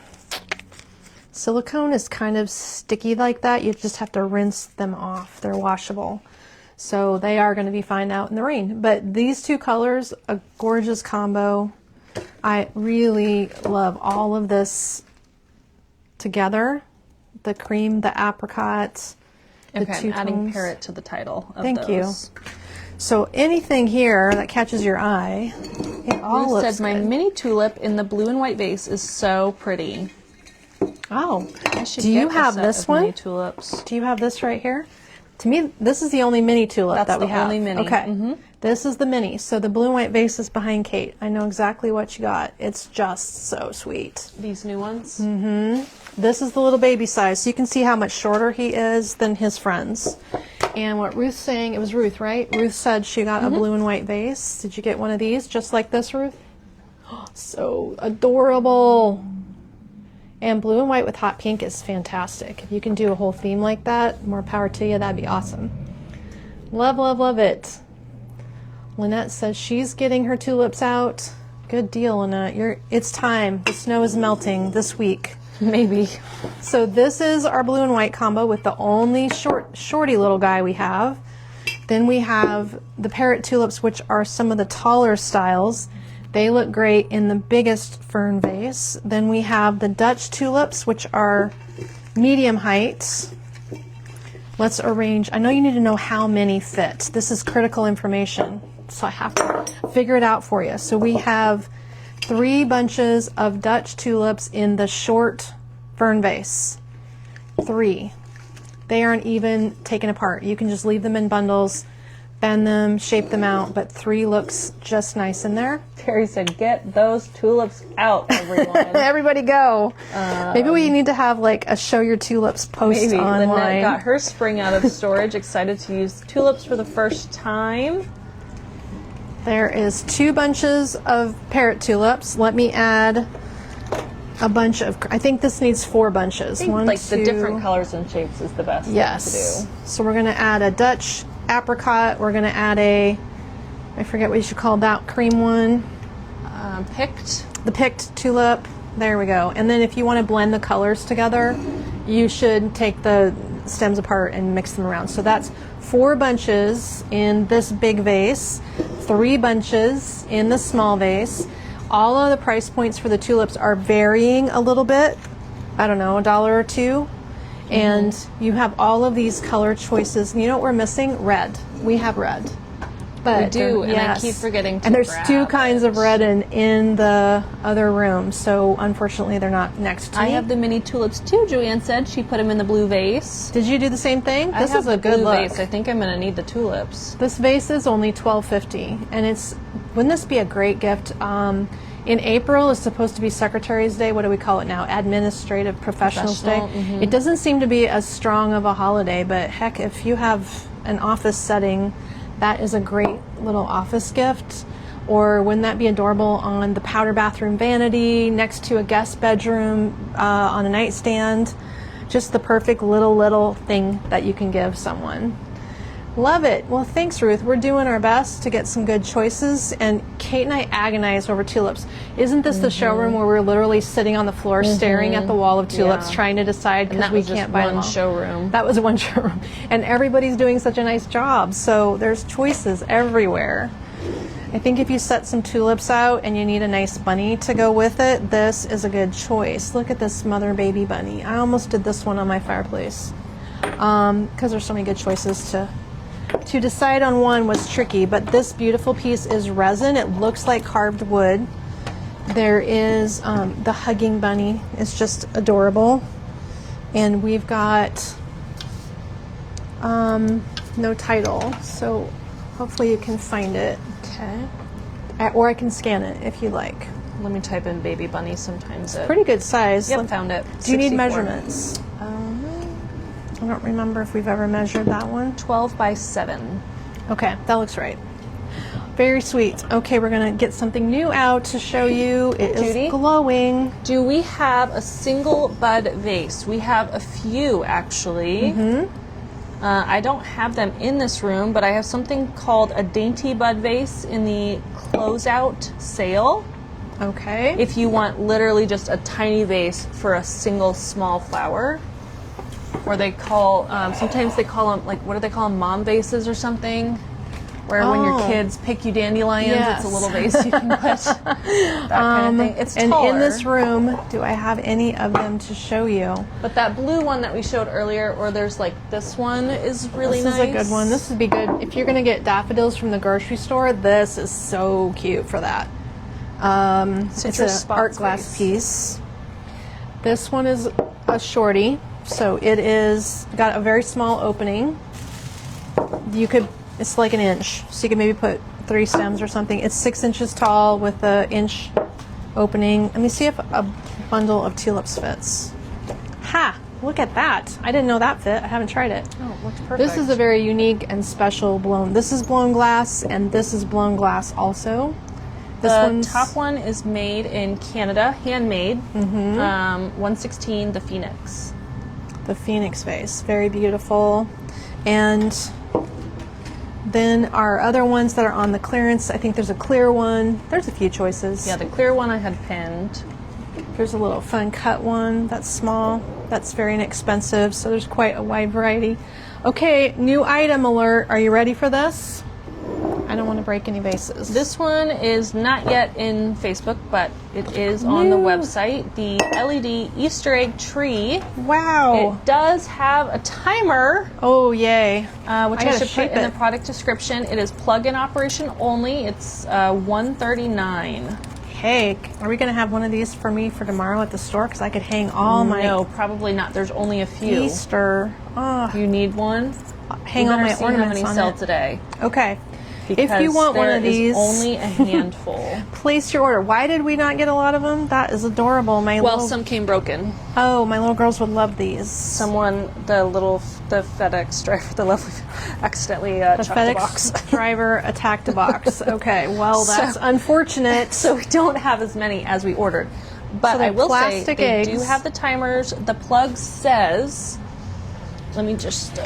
Silicone is kind of sticky like that. You just have to rinse them off. They're washable. So they are going to be fine out in the rain. But these 2 colors, a gorgeous combo. I really love all of this together. The cream, the apricot, the
okay,
2
I'm adding
tones.
parrot to the title of
Thank
those.
you. So anything here that catches your eye, it all
Ruth
looks
said my
good.
mini tulip in the blue and white vase is so pretty.
Oh,
I should
do
get
you
a
have
set
this
of
one?
mini tulips.
Do you have this right here? To me, this is the only mini tulip
That's
that we
the
have.
only mini.
Okay, this is the mini. So the blue and white vase is behind Kate. I know exactly what you got. It's just so sweet.
These new ones?
This is the little baby size, so you can see how much shorter he is than his friends. And what Ruth's saying, it was Ruth, right? Ruth said she got a blue and white vase. Did you get one of these just like this, Ruth? So adorable. And blue and white with hot pink is fantastic. If you can do a whole theme like that, more power to you, that'd be awesome. Love, love, love it. Lynette says she's getting her tulips out. Good deal, Lynette. It's time. The snow is melting this week.
Maybe.
So this is our blue and white combo with the only shorty little guy we have. Then we have the parrot tulips, which are some of the taller styles. They look great in the biggest fern vase. Then we have the Dutch tulips, which are medium height. Let's arrange. I know you need to know how many fit. This is critical information, so I have to figure it out for you. So we have 3 bunches of Dutch tulips in the short fern vase. 3. They aren't even taken apart. You can just leave them in bundles, bend them, shape them out, but 3 looks just nice in there.
Terry said, get those tulips out, everyone.
Everybody go. Maybe we need to have like a show your tulips post
maybe.
online.
Lynette got her spring out of storage, excited to use tulips for the first time.
There is 2 bunches of parrot tulips. Let me add a bunch of, I think this needs 4 bunches.
I think
1,
like
2,
the different colors and shapes is the best thing
yes.
to do.
So we're going to add a Dutch apricot. We're going to add I forget what you should call that cream one.
Picked.
The picked tulip. There we go. And then if you want to blend the colors together, you should take the stems apart and mix them around. So that's 4 bunches in this big vase, 3 bunches in the small vase. All of the price points for the tulips are varying a little bit. I don't know, $1 or $2. And you have all of these color choices. And you know what we're missing? Red. We have red. But
we do, and
yes.
I keep forgetting to
And there's
grab
2 kinds
it.
of red in the other room, so unfortunately they're not next to me.
I have the mini tulips too, Joanne said. She put them in the blue vase.
Did you do the same thing? This is a good
blue
look.
vase. I think I'm going to need the tulips.
This vase is only $12.50, and wouldn't this be a great gift? In April is supposed to be Secretary's Day. What do we call it now? Administrative Professionals Day.
Mm-hmm.
It doesn't seem to be as strong of a holiday, but heck, if you have an office setting, that is a great little office gift. Or wouldn't that be adorable on the powder bathroom vanity, next to a guest bedroom, on a nightstand? Just the perfect little thing that you can give someone. Love it. Well, thanks, Ruth. We're doing our best to get some good choices, and Kate and I agonize over tulips. Isn't this the showroom where we're literally sitting on the floor staring at the wall of tulips, trying to decide because we can't buy them all?
Showroom.
That was one showroom, and everybody's doing such a nice job. So there's choices everywhere. I think if you set some tulips out and you need a nice bunny to go with it, this is a good choice. Look at this mother baby bunny. I almost did this one on my fireplace because there's so many good choices to decide on. One was tricky, but this beautiful piece is resin. It looks like carved wood. There is the hugging bunny. It's just adorable. And we've got no title, so hopefully you can find it. Okay. Or I can scan it if you like.
Let me type in baby bunny sometimes.
Pretty good size.
Yep, found it.
Do you need
64.
measurements? I don't remember if we've ever measured that one.
12 by 7.
Okay, that looks right. Very sweet. Okay, we're going to get something new out to show you. It
Judy?
is glowing.
Do we have a single bud vase? We have a few, actually. I don't have them in this room, but I have something called a dainty bud vase in the closeout sale.
Okay.
If you want literally just a tiny vase for a single small flower. Or they call, sometimes they call them, like, what do they call them, mom vases or something? Where when your kids pick you dandelions,
yes.
it's a little vase you can put. That kind of thing. It's
and
taller.
in this room, do I have any of them to show you?
But that blue one that we showed earlier, or there's like this one, is really nice.
This is a good one. This would be good. If you're going to get daffodils from the grocery store, this is so cute for that. It's an art glass piece. This one is a shorty. So it is got a very small opening. It's like an inch. So you could maybe put 3 stems or something. It's 6 inches tall with an inch opening. Let me see if a bundle of tulips fits. Ha! Look at that. I didn't know that fit. I haven't tried it.
Oh, it looks perfect.
This is a very unique and special blown. This is blown glass, and this is blown glass also.
The top one is made in Canada, handmade. 116, the Phoenix.
The Phoenix vase, very beautiful. And then our other ones that are on the clearance, I think there's a clear one. There's a few choices.
Yeah, the clear one I had pinned.
There's a little fun cut one that's small. That's very inexpensive, so there's quite a wide variety. Okay, new item alert. Are you ready for this? I don't want to break any vases.
This one is not yet in Facebook, but it is on the website. The LED Easter egg tree.
Wow.
It does have a timer.
Oh, yay.
Which I should put in the product description. It is plug-in operation only. It's $139.
Hey, are we going to have one of these for me for tomorrow at the store? Because I could hang all my...
No, probably not. There's only a few.
Easter. Oh.
You need one?
Hang all my ornaments on it.
How many sell today.
Okay. If you want one of these,
only a handful.
Place your order. Why did we not get a lot of them? That is adorable.
Some came broken.
Oh, my little girls would love these.
Someone, the FedEx driver, accidentally chucked the box.
FedEx driver attacked a box. Okay, well that's unfortunate.
So we don't have as many as we ordered. But
so
I will say
they
they do have the timers. The plug says, let me just.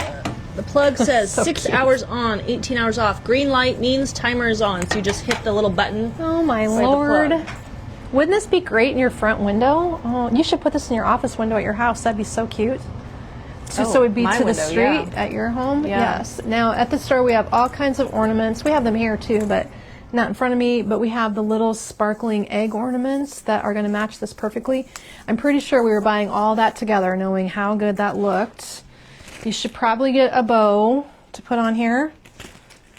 The plug says so 6 hours on, 18 hours off. Green light means timer is on. So you just hit the little button.
Oh my Lord. Wouldn't this be great in your front window? Oh, you should put this in your office window at your house. That'd be so cute. So it would be to the street at your home?
Yeah.
Yes. Now at the store we have all kinds of ornaments. We have them here too, but not in front of me. But we have the little sparkling egg ornaments that are going to match this perfectly. I'm pretty sure we were buying all that together knowing how good that looked. You should probably get a bow to put on here.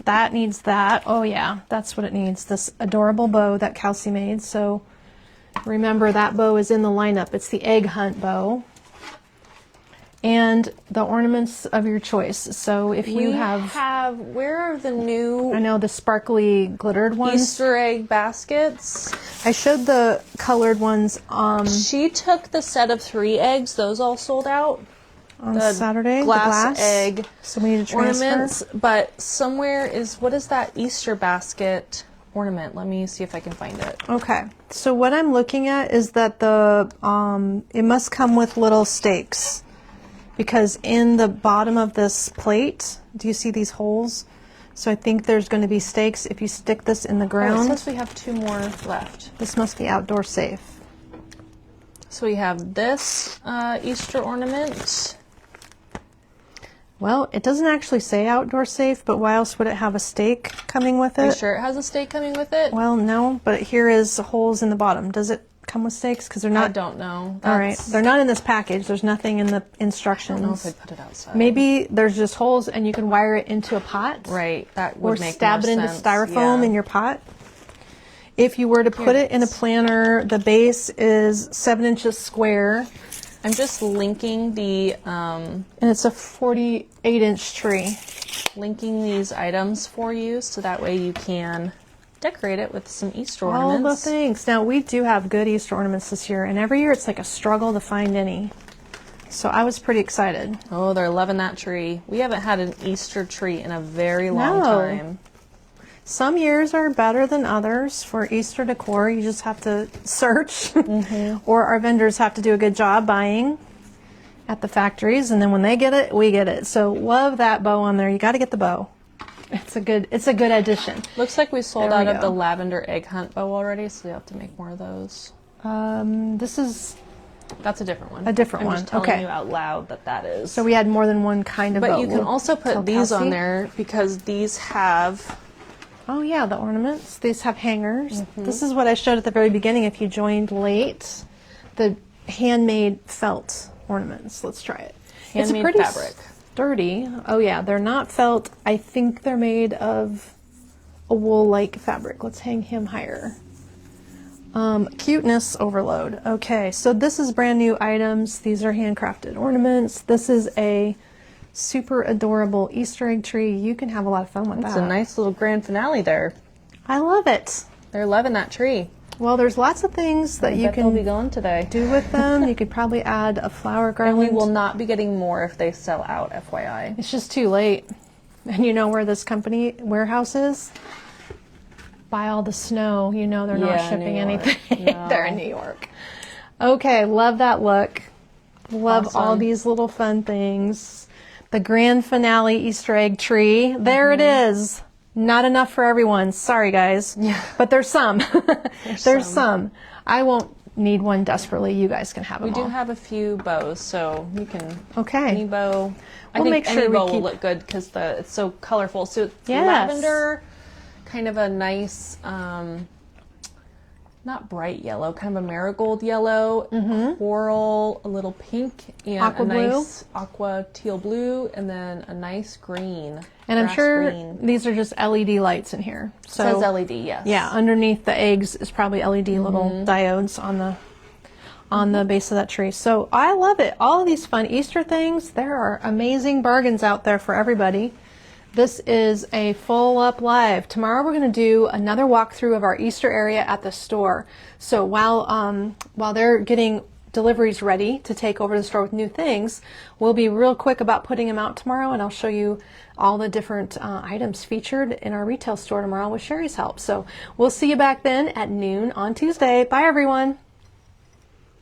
That needs that. Oh yeah, that's what it needs. This adorable bow that Kelsey made. So remember that bow is in the lineup. It's the egg hunt bow. And the ornaments of your choice. So if you
where are the new...
I know, the sparkly glittered ones.
Easter egg baskets.
I showed the colored ones.
She took the set of 3 eggs. Those all sold out.
On Saturday,
glass egg
so we need to transfer.
Ornaments, but somewhere is, what is that Easter basket ornament? Let me see if I can find it.
Okay, so what I'm looking at is that the it must come with little stakes, because in the bottom of this plate, do you see these holes? So I think there's going to be stakes if you stick this in the ground.
It says we have 2 more left.
This must be outdoor safe.
So we have this Easter ornament.
Well, it doesn't actually say outdoor safe, but why else would it have a stake coming with it?
Are you sure it has a stake coming with it?
Well, no, but here is holes in the bottom. Does it come with stakes? Because they're not.
I don't know.
All right, they're not in this package. There's nothing in the instructions.
I don't know if I'd put it outside.
Maybe there's just holes and you can wire it into a pot.
Right, that would make
more sense. Or stab it into styrofoam in your pot. If you were to put it in a planner, the base is 7 inches square.
I'm just linking the...
and it's a 48-inch tree.
Linking these items for you so that way you can decorate it with some Easter ornaments.
All the things. Now, we do have good Easter ornaments this year, and every year it's like a struggle to find any. So I was pretty excited.
Oh, they're loving that tree. We haven't had an Easter tree in a very long time.
Some years are better than others for Easter decor. You just have to search, or our vendors have to do a good job buying at the factories, and then when they get it, we get it. So love that bow on there. You got to get the bow. It's a good addition.
Looks like we sold out of the lavender egg hunt bow already, so we have to make more of those. That's a different one.
A different one.
I'm just telling you out loud that is.
So we had more than one kind of bow.
But you can also put these on there because these have...
Oh yeah, the ornaments. These have hangers. This is what I showed at the very beginning if you joined late. The handmade felt ornaments. Let's try it.
Handmade
it's pretty
fabric.
Sturdy. Oh yeah, they're not felt. I think they're made of a wool-like fabric. Let's hang him higher. Cuteness overload. Okay, so this is brand new items. These are handcrafted ornaments. This is a super adorable Easter egg tree. You can have a lot of fun with that.
It's a nice little grand finale there.
I love it.
They're loving that tree.
Well, there's lots of things that you can
be going today.
do with them. You could probably add a flower garland.
And we will not be getting more if they sell out, FYI.
It's just too late. And you know where this company warehouse is? by all the snow, you know they're not
Yeah,
shipping
New York.
anything.
No.
They're in New York. Okay, love that look. Love all
Awesome.
these little fun things. The grand finale Easter egg tree. There it is. Not enough for everyone. Sorry, guys.
Yeah.
But there's some. There's
some.
some. I won't need one desperately. You guys can have them
We do
all.
have a few bows, so you can.
Okay.
Any bow. I
We'll
think
make sure
any
we
bow
keep-
will look good because it's so colorful. So it's
Yes.
lavender, kind of a nice, not bright yellow, kind of a marigold yellow, coral, a little pink, and
Aqua
a
blue.
nice aqua teal blue, and then a nice green.
And I'm
grass
sure
green.
these are just LED lights in here. So
Says LED, yes.
yeah, underneath the eggs is probably LED little diodes on the base of that tree. So I love it. All of these fun Easter things. There are amazing bargains out there for everybody. This is a full up live. Tomorrow we're going to do another walkthrough of our Easter area at the store. So while they're getting deliveries ready to take over the store with new things, we'll be real quick about putting them out tomorrow, and I'll show you all the different items featured in our retail store tomorrow with Sherry's help. So we'll see you back then at noon on Tuesday. Bye, everyone.